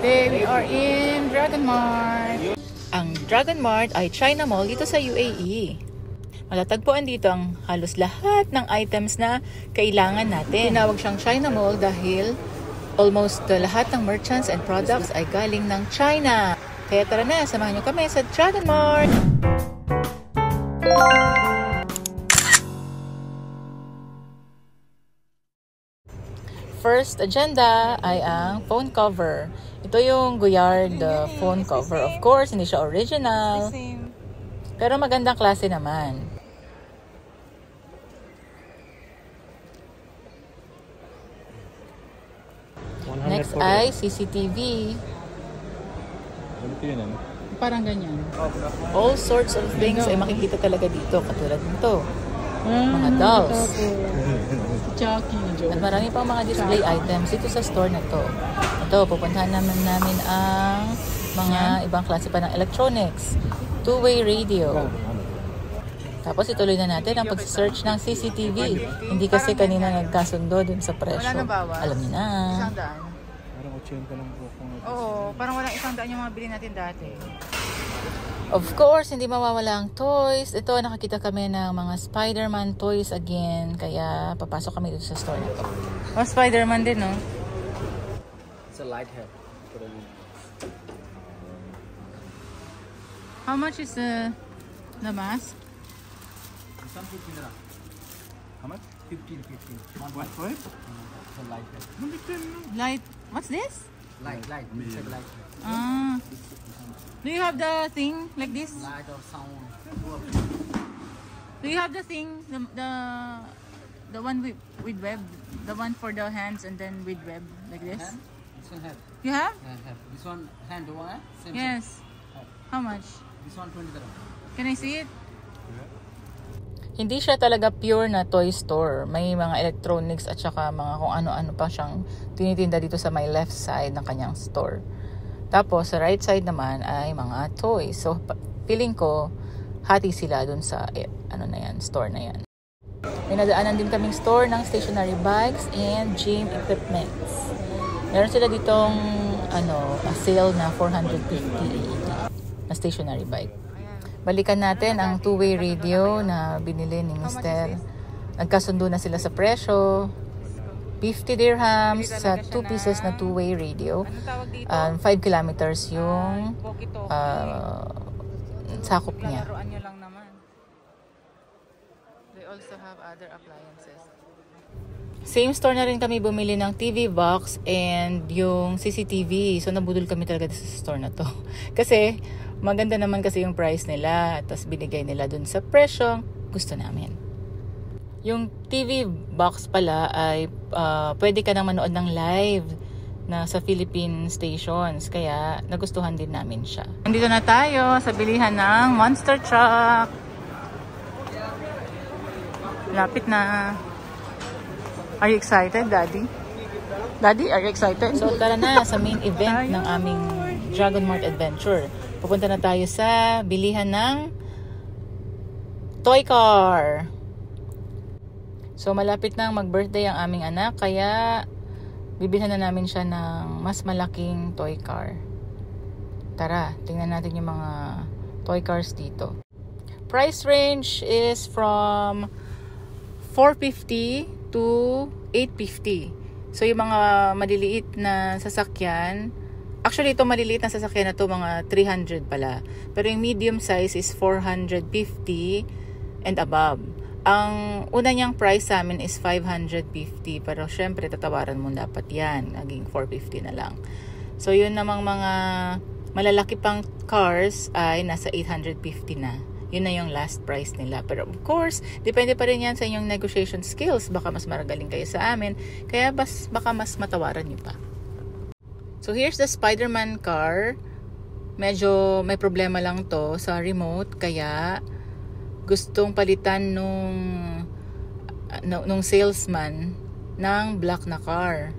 Today we are in Dragon Mart. Ang Dragon Mart ay China Mall dito sa UAE. Matatagpuan dito ang halos lahat ng items na kailangan natin. Tinawag siyang China Mall dahil almost lahat ng merchants and products ay galing ng China. Kaya tara na, samahan nyo kami sa Dragon Mart! First agenda ay ang phone cover. Ito yung Goyard phone cover. Of course, hindi siya original. Pero magandang klase naman. Next ay CCTV. Parang ganyan. All sorts of things ay makikita talaga dito. Katulad nito. Mga dolls. At marami pang mga display items dito sa store na to. Ito, pupuntahan naman namin ang mga ibang klase pa ng electronics. Two-way radio. Tapos ituloy na natin ang pag-search ng CCTV. Hindi kasi kanina nagkasundo dun sa presyo. Alam niyo na. Parang 80 lang po. Oo, parang walang 100 yung mga bili natin dati. Of course, hindi mawawala ang toys. Ito, nakakita kami ng mga Spider-Man toys again. Kaya papasok kami dito sa store na to. Oh, Spider-Man din, no? It's a light head. How much is the mask? Some 15 lang. How much? 15. What for it? It's a light head. Light. What's this? Light. It's a light head. Ah. Do you have the thing like this? Light or sound. Do you have the thing, the one with web, the one for the hands and then with web like this? Hand? This one have. You have? I have. This one hand one. Same. Yes. How much? This one 20 dirham. Can I see it? Hindi siya talaga pure na toy store. May mga electronics at saka mga kung ano-ano pa siyang tinitinda dito sa may left side ng kanyang store. Tapos, sa right side naman ay mga toys. So, feeling ko, hati sila dun sa, store na yan. May nadaanan din kaming store ng stationary bags and gym equipments. Meron sila ditong, a sale na 450 na stationary bag. Balikan natin ang two-way radio na binili ni Mr. Nagkasundo na sila sa presyo. 50 dirhams sa 2 pieces na two-way radio. 5 kilometers yung sakop niya. They also have other appliances. Same store na rin kami bumili ng TV box and yung CCTV. So nabudol kami talaga sa store na to. Kasi maganda naman kasi yung price nila. Tapos binigay nila dun sa presyo gusto namin. Yung TV box pala ay pwede ka nang manood ng live na sa Philippine stations. Kaya nagustuhan din namin siya. Nandito na tayo sa bilihan ng Monster Truck. Lapit na. Are you excited, Daddy? Daddy, are you excited? So tara na sa main event ng aming Dragon Mart Adventure. Pupunta na tayo sa bilihan ng toy car. So, malapit nang mag-birthday ang aming anak, kaya bibilhan na namin siya ng mas malaking toy car. Tara, tingnan natin yung mga toy cars dito. Price range is from 450 to 850. So, yung mga maliliit na sasakyan, actually, ito maliliit na sasakyan na to mga 300 pala. Pero yung medium size is 450 and above. Ang una niyang price sa amin is 550. Pero syempre, tatawaran mo dapat yan. Naging 450 na lang. So, yun namang mga malalaki pang cars ay nasa 850 na. Yun na yung last price nila. Pero of course, depende pa rin yan sa inyong negotiation skills. Baka mas maragaling kayo sa amin. Kaya baka mas matawaran niyo pa. So, here's the Spider-Man car. Medyo may problema lang to sa remote. Kaya gustong palitan nung salesman ng black na car.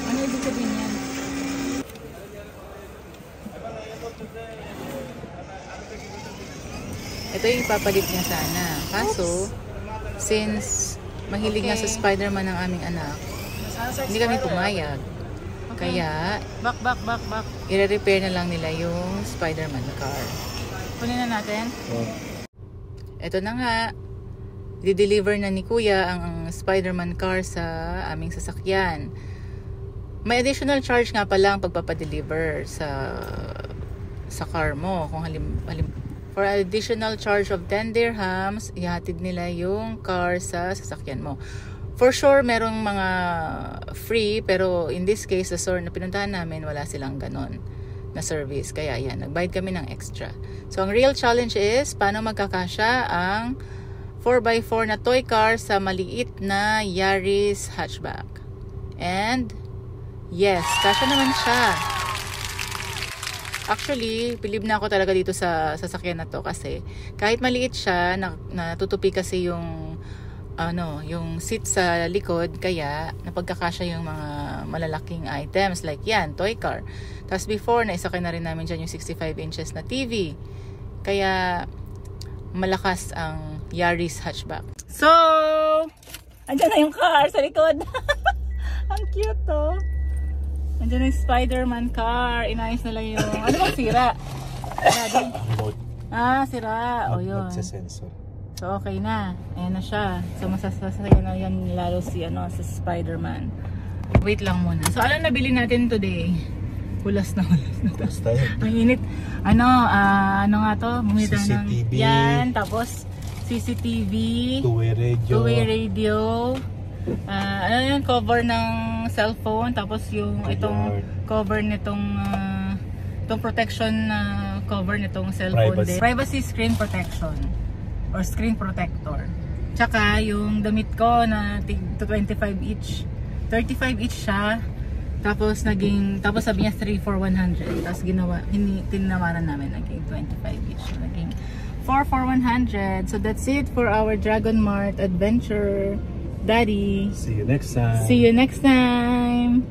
Ano ibig sabihin yan? Ito yung ipapalit niya sana. Kaso, since Mahilig nga sa Spider-Man ng aming anak. Hindi kami pumayag. Kaya, Back. i-repair na lang nila yung Spider-Man car. Kunin na natin. Ito na nga. I-deliver na ni Kuya ang Spider-Man car sa aming sasakyan. May additional charge nga pala ang pagpapadeliver sa car mo. Kung for additional charge of 10 dirhams, ihatid nila yung car sa sasakyan mo. For sure, merong mga free, pero in this case, sa store na pinuntahan namin, wala silang ganon na service. Kaya yan, nagbayad kami ng extra. So, ang real challenge is, paano magkakasya ang 4x4 na toy car sa maliit na Yaris hatchback. And, yes, kasya naman siya. Actually, believe na ako talaga dito sa sasakyan na to kasi kahit maliit siya, natutupi kasi yung yung seat sa likod, kaya napagkakasya yung mga malalaking items like yan, toy car. Tapos before, naisakay na rin namin dyan yung 65 inches na TV. Kaya malakas ang Yaris hatchback. So, andyan na yung car sa likod. Ang cute to. Andyan na yung Spider-Man car. Inayos na lang yung, ano bang sira? Sira. O yun. Sensor. So, okay na. Ayan na siya. So, masasasaya na yan lalo si Spider-Man. Wait lang muna. So, ano nabili natin today? Hulas na. Ang init. Ano nga to? Bumita CCTV. Yan. Tapos, CCTV. Two-way radio. Ano yung cover ng cellphone. Tapos, yung itong cover nitong itong protection cover nitong cellphone. Privacy screen protection. Or screen protector. Tsaka yung damit ko na 25 each. 35 each siya. Tapos sabi niya 3 for 100. Tapos tinamaran namin naging 25 each. Naging 4 for 100. So that's it for our Dragon Mart adventure. Daddy. See you next time. See you next time.